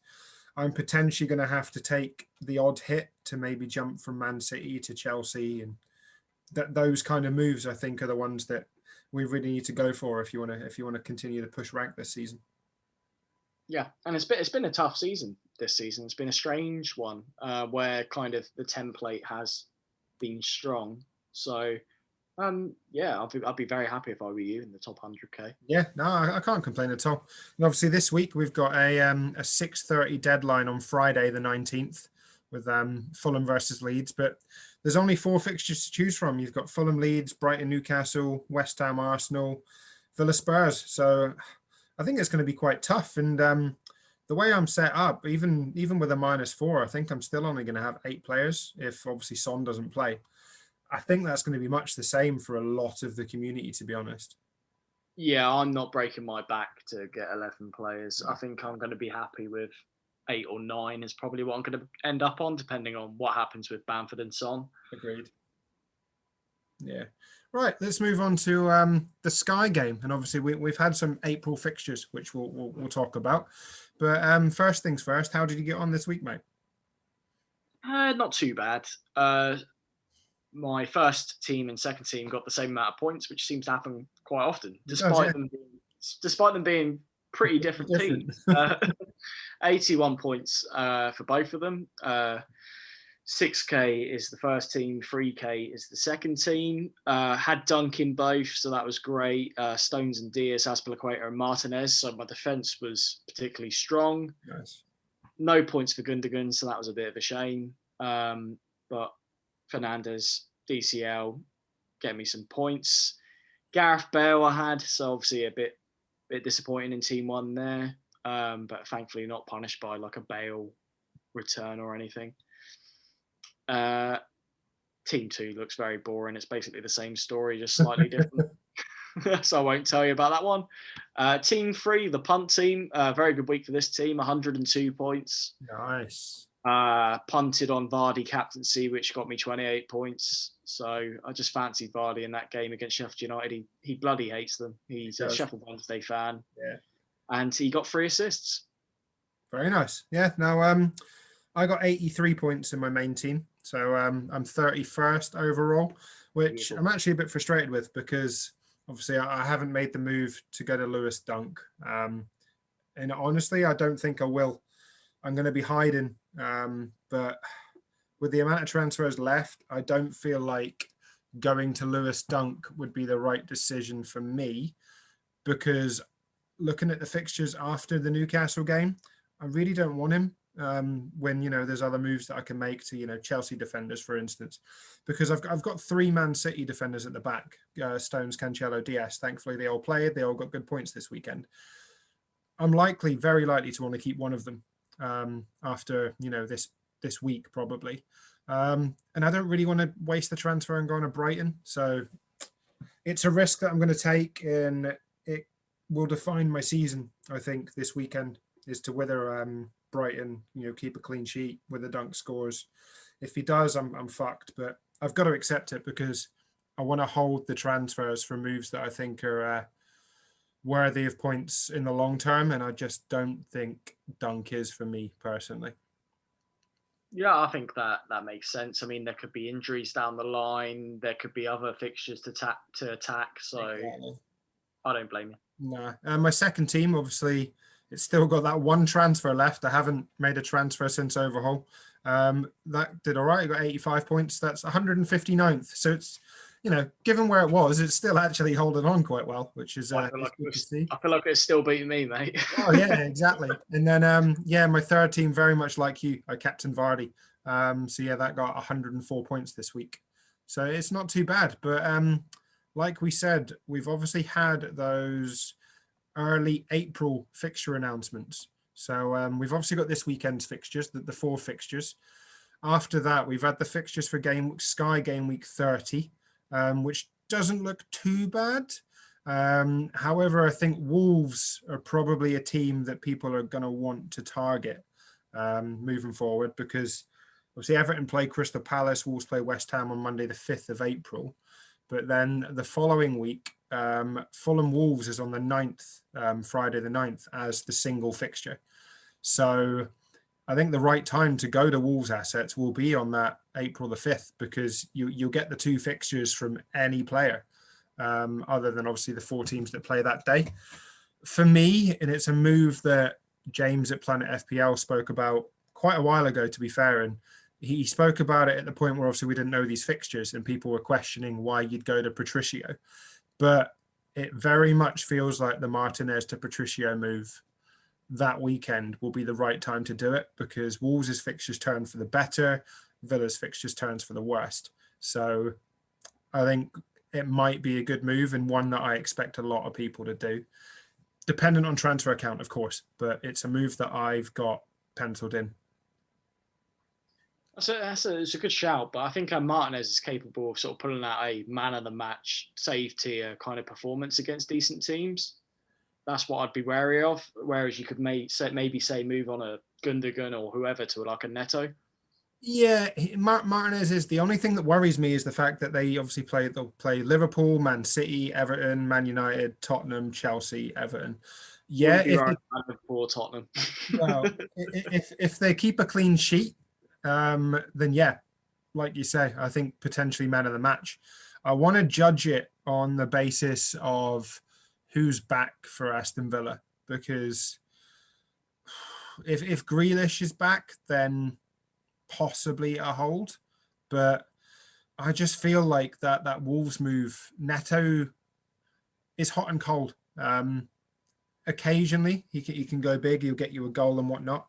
I'm potentially going to have to take the odd hit to maybe jump from Man City to Chelsea, and those kind of moves I think are the ones that we really need to go for if you want to continue to push rank this season. Yeah, and it's been a tough season this season. It's been a strange one where kind of the template has been strong. So yeah, I'd be very happy if I were you in the top 100k. Yeah, no, I can't complain at all. And obviously this week we've got a 6:30 deadline on Friday the 19th with Fulham versus Leeds, but there's only 4 fixtures to choose from. You've got Fulham, Leeds, Brighton, Newcastle, West Ham, Arsenal, Villa, Spurs. So I think it's going to be quite tough. And the way I'm set up, even with a -4, I think I'm still only going to have 8 players if obviously Son doesn't play. I think that's going to be much the same for a lot of the community, to be honest. Yeah, I'm not breaking my back to get 11 players. I think I'm going to be happy with 8 or 9 is probably what I'm going to end up on, depending on what happens with Bamford and Son. Agreed. Yeah. Right, let's move on to the Sky game. And obviously we've had some April fixtures, which we'll talk about. But first things first, how did you get on this week, mate? Not too bad. My first team and second team got the same amount of points, which seems to happen quite often, despite them being pretty different teams. 81 points for both of them. 6k is the first team, 3k is the second team. Had Dunk in both, so that was great. Stones and Diaz, Azpilicueta and Martinez, so my defense was particularly strong. Nice. No points for Gundogan, so that was a bit of a shame. But Fernandez, DCL, get me some points. Gareth Bale I had, so obviously a bit disappointing in team 1 there, but thankfully not punished by like a Bale return or anything. Team 2 looks very boring. It's basically the same story, just slightly different. So I won't tell you about that one. Team 3, the punt team, very good week for this team, 102 points. Nice. Punted on Vardy captaincy, which got me 28 points. So I just fancied Vardy in that game against Sheffield United. He bloody hates them. He's a Sheffield Wednesday fan. Yeah. And he got 3 assists. Very nice. Yeah. Now I got 83 points in my main team. So I'm 31st overall, which I'm actually a bit frustrated with because obviously I haven't made the move to go to Lewis Dunk. And honestly, I don't think I will. I'm going to be hiding. But with the amount of transfers left, I don't feel like going to Lewis Dunk would be the right decision for me, because looking at the fixtures after the Newcastle game, I really don't want him when, there's other moves that I can make to, Chelsea defenders, for instance, because I've got 3 Man City defenders at the back, Stones, Cancelo, Diaz. Thankfully, they all played. They all got good points this weekend. I'm very likely to want to keep one of them after, this week probably. And I don't really want to waste the transfer and go on to Brighton. So it's a risk that I'm going to take, and it will define my season, I think, this weekend, is to whether Brighton, keep a clean sheet with the Dunk scores. If he does, I'm fucked. But I've got to accept it because I want to hold the transfers for moves that I think are worthy of points in the long term, and I just don't think Dunk is for me personally. Yeah, I think that makes sense. I mean, there could be injuries down the line. There could be other fixtures to attack. So exactly. I don't blame you. No. My second team, obviously, it's still got that one transfer left. I haven't made a transfer since overhaul. That did all right. I got 85 points. That's 159th. So it's, given where it was, it's still actually holding on quite well, which is good to see. I feel like it's still beating me, mate. Oh, yeah, exactly. And then, my third team, very much like you, I captained Vardy. So, yeah, that got 104 points this week. So it's not too bad. But like we said, we've obviously had those early April fixture announcements. So we've obviously got this weekend's fixtures, the 4 fixtures. After that, we've had the fixtures for Sky Gameweek 30, which doesn't look too bad. However, I think Wolves are probably a team that people are going to want to target moving forward, because obviously Everton play Crystal Palace, Wolves play West Ham on Monday, the 5th of April. But then the following week, Fulham Wolves is on the 9th, Friday the 9th, as the single fixture. So I think the right time to go to Wolves assets will be on that April the 5th, because you'll get the 2 fixtures from any player, other than obviously the 4 teams that play that day. For me, and it's a move that James at Planet FPL spoke about quite a while ago, to be fair, and he spoke about it at the point where obviously we didn't know these fixtures and people were questioning why you'd go to Patricio. But it very much feels like the Martinez to Patricio move that weekend will be the right time to do it, because Wolves' fixtures turn for the better, Villa's fixtures turns for the worst. So I think it might be a good move, and one that I expect a lot of people to do, dependent on transfer account, of course, but it's a move that I've got penciled in. It's a good shout, but I think Martinez is capable of sort of pulling out a man of the match, save tier kind of performance against decent teams. That's what I'd be wary of. Whereas you could maybe say move on a Gundogan or whoever to like a Neto. Yeah, Martinez is the only thing that worries me, is the fact that they obviously they'll play Liverpool, Man City, Everton, Man United, Tottenham, Chelsea, Everton. Yeah, Liverpool, Tottenham. Well, if they keep a clean sheet, then yeah, like you say, I think potentially man of the match. I want to judge it on the basis of who's back for Aston Villa, because if Grealish is back, then possibly a hold. But I just feel like that Wolves move, Neto is hot and cold. Occasionally he can go big, he'll get you a goal and whatnot.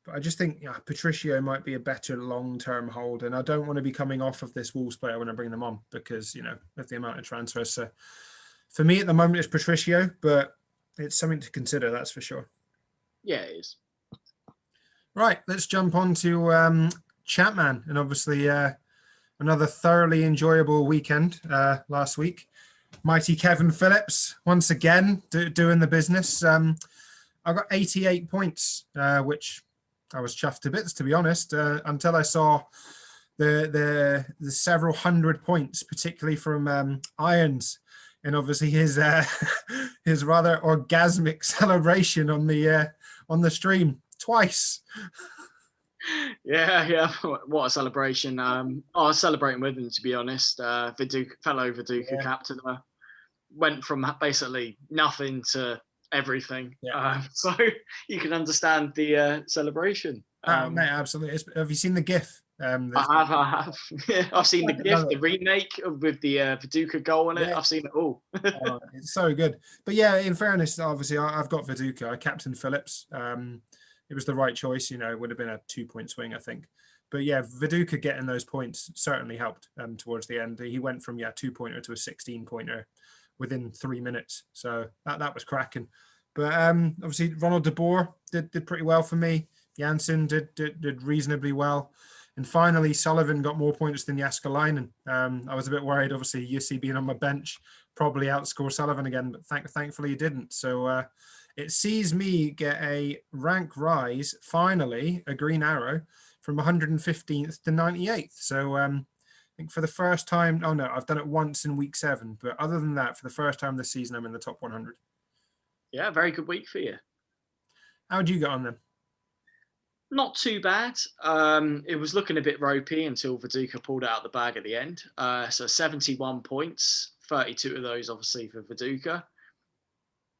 But I just think Patricio might be a better long-term hold, and I don't want to be coming off of this Wolves player when I bring them on, because of the amount of transfers. So for me at the moment, it's Patricio, but it's something to consider, that's for sure. Yeah, it is. Right, let's jump on to Chapman, and obviously another thoroughly enjoyable weekend last week. Mighty Kevin Phillips once again doing the business. I got 88 points, which I was chuffed to bits, to be honest, until I saw the several hundred points, particularly from Irons, and obviously his rather orgasmic celebration on the stream twice. Yeah, what a celebration! I was celebrating with him, to be honest. Fellow Viduka captain went from basically nothing to everything. Yeah. So you can understand the celebration. Mate, absolutely. Have you seen the GIF I have. I've seen the GIF, the remake with the Viduka goal in it. Yeah. I've seen it all. Oh, it's so good. But yeah, in fairness, obviously, I've got Viduka. I captained Phillips. It was the right choice. It would have been a 2-point swing, I think. But yeah, Viduka getting those points certainly helped towards the end. He went from 2-pointer to a 16-pointer within 3 minutes. So that was cracking. But obviously, Ronald de Boer did pretty well for me. Janssen did reasonably well. And finally, Sullivan got more points than Jaskalainen. I was a bit worried, obviously, Jussi being on my bench, probably outscore Sullivan again, but thankfully he didn't. So it sees me get a rank rise, finally, a green arrow, from 115th to 98th. So I think for the first time, oh no, I've done it once in week 7, but other than that, for the first time this season, I'm in the top 100. Yeah, very good week for you. How'd you get on then? Not too bad. It was looking a bit ropey until Viduka pulled it out the bag at the end. So 71 points, 32 of those obviously for Viduka.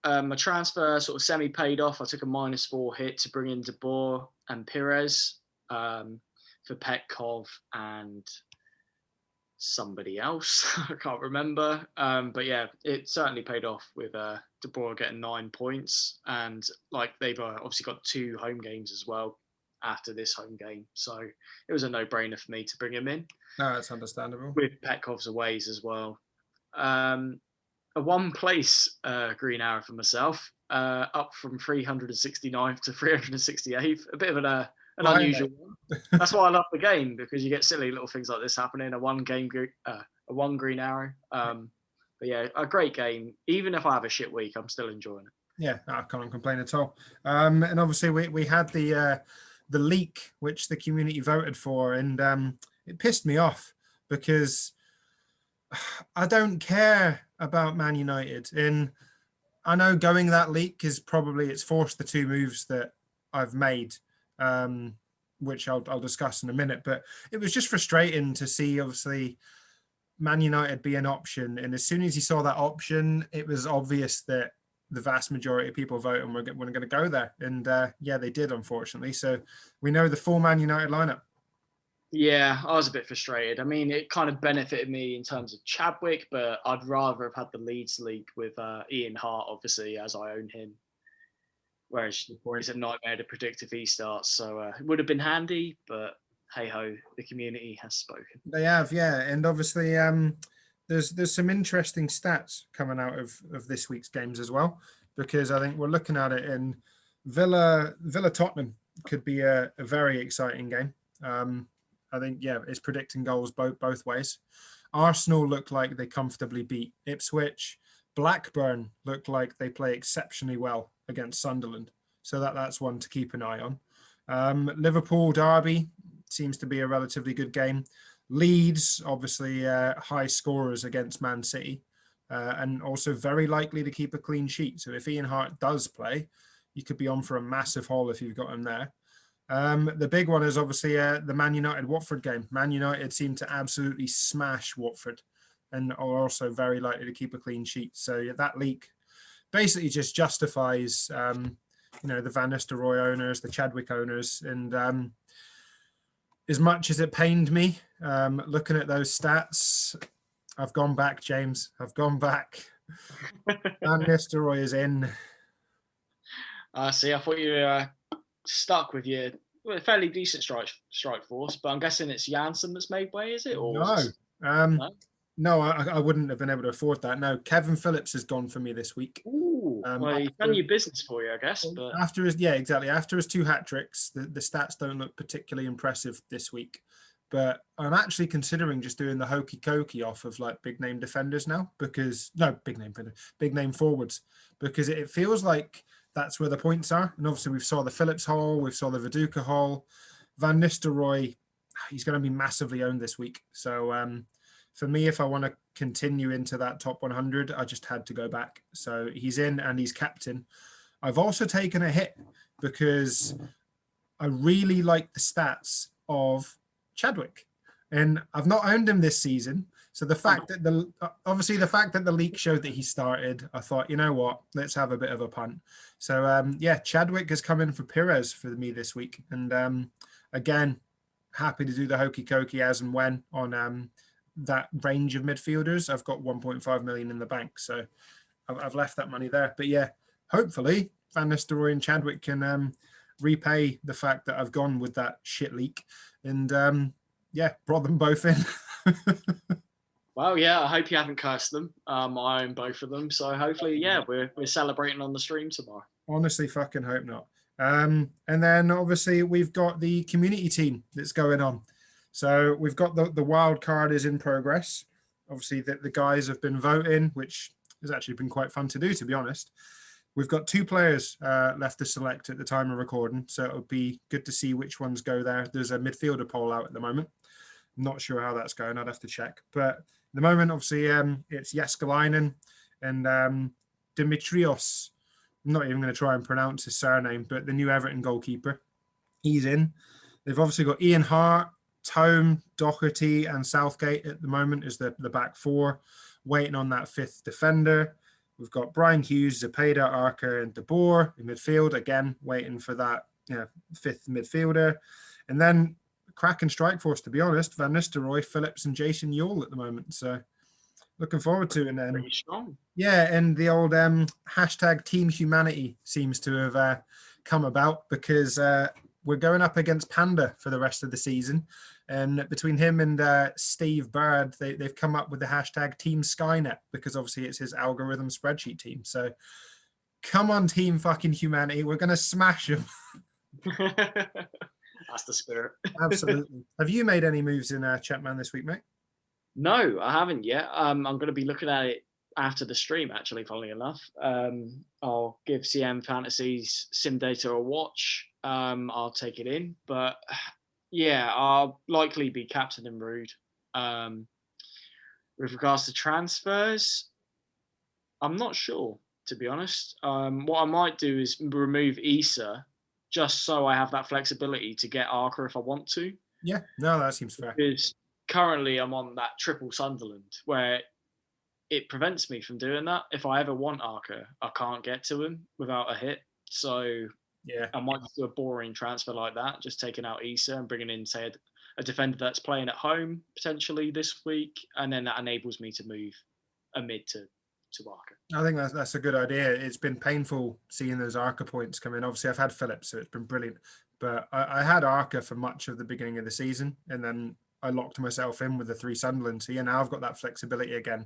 My transfer sort of semi-paid off. I took a -4 hit to bring in De Boer and Pires for Petkov and somebody else. I can't remember. But yeah, it certainly paid off with De Boer getting 9 points. And like they've obviously got 2 home games as well after this home game. So it was a no-brainer for me to bring him in. No, that's understandable. With Petkov's aways as well. A one-place green arrow for myself, up from 369th to 368th. A bit of an unusual one. That's why I love the game, because you get silly little things like this happening. A one green arrow. But yeah, a great game. Even if I have a shit week, I'm still enjoying it. Yeah, I can't complain at all. And obviously we had the leak which the community voted for, and it pissed me off because I don't care about Man United. And I know going that leak is probably, it's forced the 2 moves that I've made, which I'll discuss in a minute. But it was just frustrating to see, obviously, Man United be an option. And as soon as you saw that option, it was obvious that the vast majority of people voting were going to go there. And yeah, they did, unfortunately. So we know the full Man United lineup. Yeah, I was a bit frustrated. I mean, it kind of benefited me in terms of Chadwick, but I'd rather have had the Leeds league with Ian Hart, obviously, as I own him. Whereas it's a nightmare to predict if he starts. So it would have been handy, but hey-ho, the community has spoken. They have, yeah. And obviously, there's some interesting stats coming out of this week's games as well, because I think we're looking at it in Villa Tottenham could be a very exciting game. I think, yeah, it's predicting goals both ways. Arsenal look like they comfortably beat Ipswich. Blackburn look like they play exceptionally well against Sunderland. So that's one to keep an eye on. Liverpool derby seems to be a relatively good game. Leeds, obviously, high scorers against Man City, and also very likely to keep a clean sheet. So if Ian Hart does play, you could be on for a massive haul if you've got him there. The big one is obviously the Man United-Watford game. Man United seem to absolutely smash Watford and are also very likely to keep a clean sheet. So that leak basically just justifies, the Van Nistelrooy owners, the Chadwick owners. And as much as it pained me looking at those stats, I've gone back, James. I've gone back. Van Nistelrooy is in. See, I thought you were stuck with your fairly decent strike force, but I'm guessing it's Janssen that's made way, is it? Or no, I wouldn't have been able to afford that. No, Kevin Phillips has gone for me this week. Ooh, well, he's done your business for you, I guess. But after his 2 hat tricks, the stats don't look particularly impressive this week. But I'm actually considering just doing the hokey cokey off of like big name defenders now, big name forwards, because it feels like that's where the points are. And obviously we've saw the Phillips haul, we've saw the Viduka haul. Van Nistelrooy, he's going to be massively owned this week. So for me, if I want to continue into that top 100, I just had to go back. So he's in and he's captain. I've also taken a hit because I really like the stats of Chadwick, and I've not owned him this season. So the fact that the leak showed that he started, I thought, you know what, let's have a bit of a punt. So Chadwick has come in for Pires for me this week, and again, happy to do the hokey cokey as and when on that range of midfielders. I've got 1.5 million in the bank, so I've left that money there. But yeah, hopefully Van Nistelrooy and Chadwick can repay the fact that I've gone with that shit leak and yeah, brought them both in. Well, yeah, I hope you haven't cursed them. I own both of them, so hopefully, yeah, we're celebrating on the stream tomorrow. Honestly, fucking hope not. And then obviously we've got the community team that's going on. So we've got the wild card is in progress. Obviously, the guys have been voting, which has actually been quite fun to do, to be honest. We've got 2 players left to select at the time of recording, so it'll be good to see which ones go there. There's a midfielder poll out at the moment. I'm not sure how that's going. I'd have to check. But at the moment, obviously, it's Jääskeläinen and Dimitrios. I'm not even going to try and pronounce his surname, but the new Everton goalkeeper, he's in. They've obviously got Ian Hart, Tome, Doherty, and Southgate at the moment is the back 4, waiting on that 5th defender. We've got Brian Hughes, Zepeda, Archer, and De Boer in midfield, again, waiting for that 5th midfielder. And then cracking strike force, to be honest, Van Nistelrooy, Phillips, and Jason Yule at the moment. So looking forward to it. And then, pretty strong. Yeah, and the old hashtag Team Humanity seems to have come about because we're going up against Panda for the rest of the season. And between him and Steve Bird, they've come up with the hashtag Team Skynet because obviously it's his algorithm spreadsheet team. So come on, Team fucking Humanity. We're going to smash them. That's the spirit. Absolutely. Have you made any moves in Chapman this week, mate? No, I haven't yet. I'm going to be looking at it after the stream, actually, funnily enough. I'll give CM Fantasy's sim data a watch. I'll take it in. But yeah, I'll likely be captain and Rude. With regards to transfers, I'm not sure, to be honest. What I might do is remove Issa just so I have that flexibility to get Archer if I want to. Yeah, no, that seems fair. Because currently I'm on that triple Sunderland where it prevents me from doing that. If I ever want Archer, I can't get to him without a hit. So yeah, I might just do a boring transfer like that, just taking out Issa and bringing in, say, a defender that's playing at home potentially this week. And then that enables me to move a mid to Archer. I think that's a good idea. It's been painful seeing those Archer points come in. Obviously, I've had Phillips, so it's been brilliant. But I had Archer for much of the beginning of the season, and then I locked myself in with the 3 Sunderland. So yeah, now I've got that flexibility again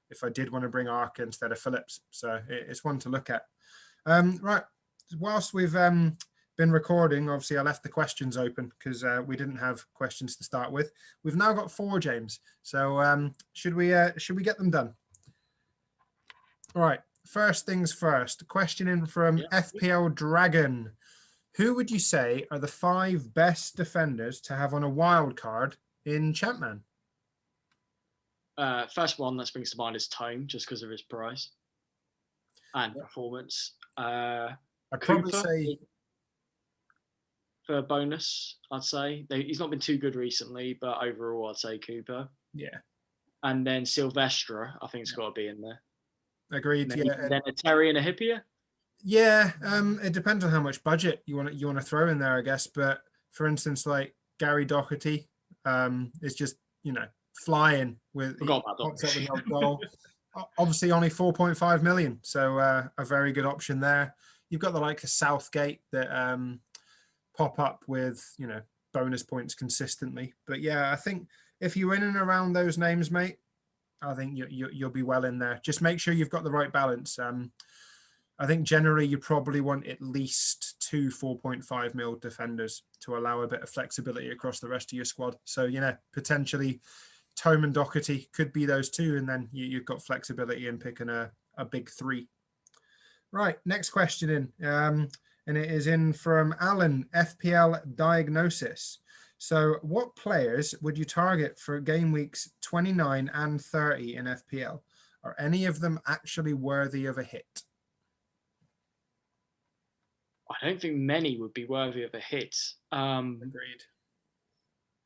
if I did want to bring Archer instead of Phillips. So it's one to look at. Right. Whilst we've been recording, obviously I left the questions open because we didn't have questions to start with. We've now got 4, James. So should we get them done? All right. First things first. Question in from FPL Dragon. Who would you say are the 5 best defenders to have on a wild card in Champman? First one that springs to mind is Tome, just because of his price and performance. I'd probably say for a bonus, I'd say. He's not been too good recently, but overall, I'd say Cooper. Yeah. And then Silvestre, I think it's got to be in there. Agreed. And then a Terry and a Hippier. Yeah, it depends on how much budget you want to throw in there, I guess. But for instance, like Gary Doherty, is just flying with goal. Obviously, only 4.5 million, so a very good option there. You've got the likes of Southgate that pop up with bonus points consistently. But yeah, I think if you're in and around those names, mate, I think you'll be well in there. Just make sure you've got the right balance. I think generally you probably want at least 2 4.5 mil defenders to allow a bit of flexibility across the rest of your squad. So, potentially Tome and Doherty could be those 2, and then you've got flexibility in picking a big 3. Right, next question in. And it is in from Alan, FPL Diagnosis. So what players would you target for game weeks 29 and 30 in FPL? Are any of them actually worthy of a hit? I don't think many would be worthy of a hit. Agreed.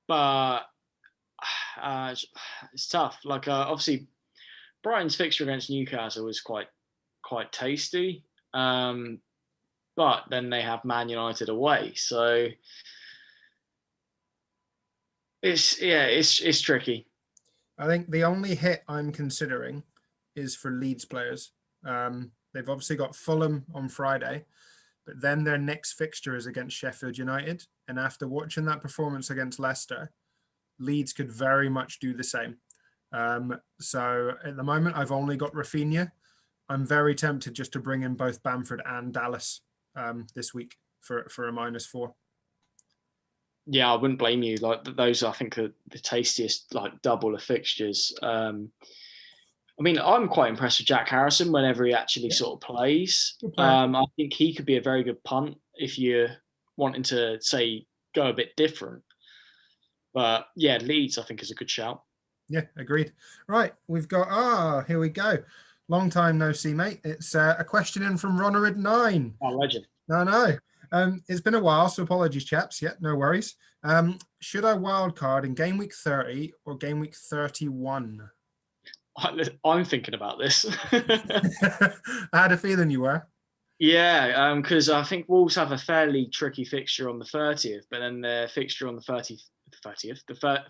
But it's tough. Like obviously, Brighton's fixture against Newcastle was quite tasty. But then they have Man United away, so It's tricky. I think the only hit I'm considering is for Leeds players. They've obviously got Fulham on Friday, but then their next fixture is against Sheffield United. And after watching that performance against Leicester, Leeds could very much do the same. So at the moment, I've only got Rafinha. I'm very tempted just to bring in both Bamford and Dallas this week for a -4. Yeah, I wouldn't blame you. Like those, I think, are the tastiest like double of fixtures. I mean, I'm quite impressed with Jack Harrison whenever he actually sort of plays. I think he could be a very good punt if you're wanting to say go a bit different. But yeah, Leeds I think is a good shout. Yeah, agreed. Right, we've got here we go. Long time no see, mate. It's a question in from Ronald9. Oh, legend. No. It's been a while, so apologies, chaps. Yeah, no worries. Should I wildcard in game week 30 or game week 31? I'm thinking about this. I had a feeling you were. Yeah, because I think Wolves have a fairly tricky fixture on the 30th, but then their fixture on the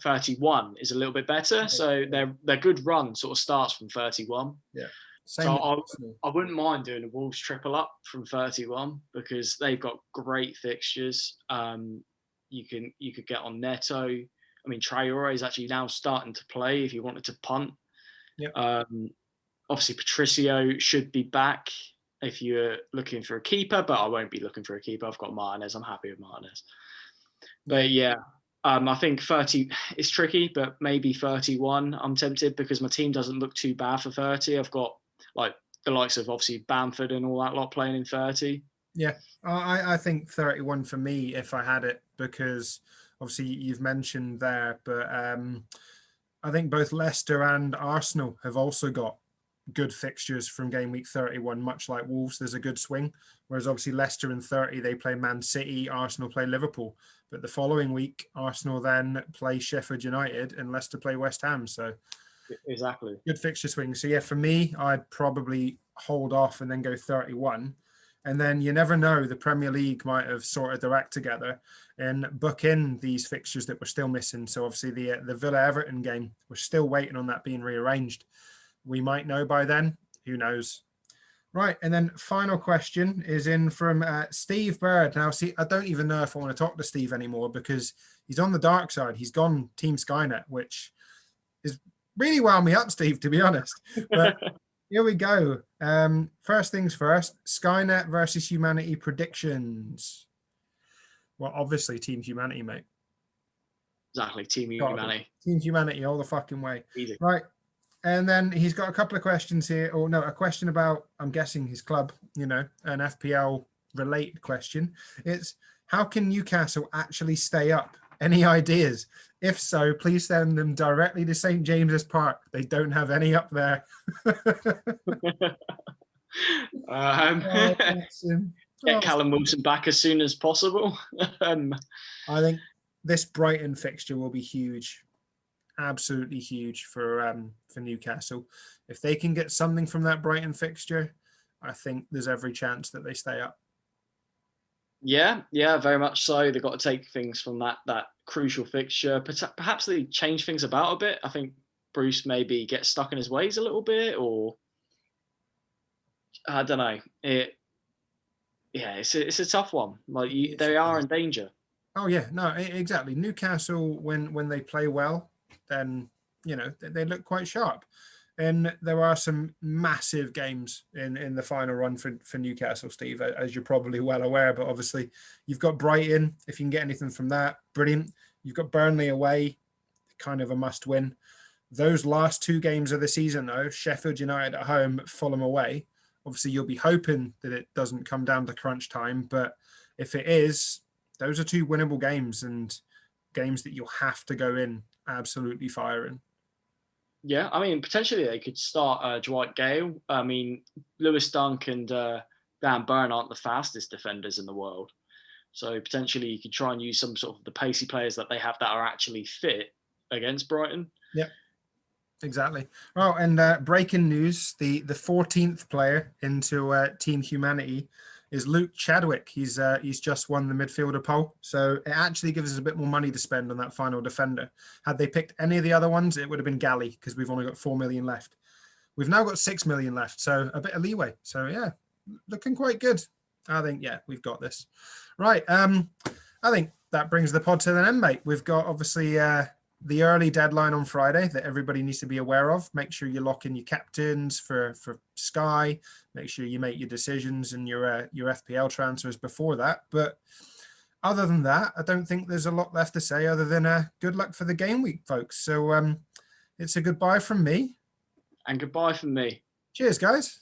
31 is a little bit better. So their good run sort of starts from 31. Yeah. So I wouldn't mind doing a Wolves triple up from 31 because they've got great fixtures. You could get on Neto. I mean, Traore is actually now starting to play if you wanted to punt. Yep. Obviously, Patricio should be back if you're looking for a keeper, but I won't be looking for a keeper. I've got Martinez. I'm happy with Martinez. But yeah, I think 30 is tricky, but maybe 31. I'm tempted because my team doesn't look too bad for 30. I've got like the likes of obviously Bamford and all that lot playing in 30. Yeah, I think 31 for me if I had it, because obviously you've mentioned there, but I think both Leicester and Arsenal have also got good fixtures from game week 31, much like Wolves. There's a good swing, whereas obviously Leicester in 30, they play Man City, Arsenal play Liverpool, but the following week Arsenal then play Sheffield United and Leicester play West Ham. So exactly, good fixture swing. So yeah, for me, I'd probably hold off and then go 31. And then you never know, the Premier League might have sorted their act together and book in these fixtures that we're still missing. So obviously the Villa-Everton game, we're still waiting on that being rearranged. We might know by then. Who knows? Right, and then final question is in from Steve Bird. Now, see, I don't even know if I want to talk to Steve anymore because he's on the dark side. He's gone Team Skynet, which is really wound me up, Steve, to be honest. But here we go. First things first, Skynet versus Humanity predictions. Well, obviously Team Humanity, mate. Exactly, Team Humanity. Team Humanity all the fucking way. Easy. Right. And then he's got a couple of questions here, or no, a question about, I'm guessing, his club, an FPL related question. It's, how can Newcastle actually stay up? Any ideas? If so, please send them directly to St. James's Park. They don't have any up there. Get Callum Wilson back as soon as possible. I think this Brighton fixture will be huge. Absolutely huge for Newcastle. If they can get something from that Brighton fixture, I think there's every chance that they stay up. Yeah, very much so. They've got to take things from that crucial fixture. Perhaps they change things about a bit. I think Bruce maybe gets stuck in his ways a little bit, or I don't know. It's a tough one. Like they are in danger. Oh yeah, no, exactly. Newcastle, when they play well, then they look quite sharp. And there are some massive games in the final run for Newcastle, Steve, as you're probably well aware. But obviously, you've got Brighton. If you can get anything from that, brilliant. You've got Burnley away, kind of a must-win. Those last two games of the season, though, Sheffield United at home, Fulham away, obviously you'll be hoping that it doesn't come down to crunch time. But if it is, those are two winnable games and games that you'll have to go in absolutely firing. Yeah, I mean, potentially they could start Dwight Gale. I mean, Lewis Dunk and Dan Burn aren't the fastest defenders in the world. So potentially you could try and use some sort of the pacey players that they have that are actually fit against Brighton. Yeah, exactly. Oh, and breaking news, the 14th player into Team Humanity is Luke Chadwick. He's just won the midfielder poll, so it actually gives us a bit more money to spend on that final defender. Had they picked any of the other ones, it would have been Galley, because we've only got 4 million left. We've now got 6 million left, so a bit of leeway. So yeah, looking quite good. I think, yeah, we've got this. Right. I think that brings the pod to an end, mate. We've got obviously the early deadline on Friday that everybody needs to be aware of. Make sure you lock in your captains for Sky. Make sure you make your decisions and your FPL transfers before that. But other than that, I don't think there's a lot left to say other than good luck for the game week, folks. So it's a goodbye from me. And goodbye from me. Cheers, guys.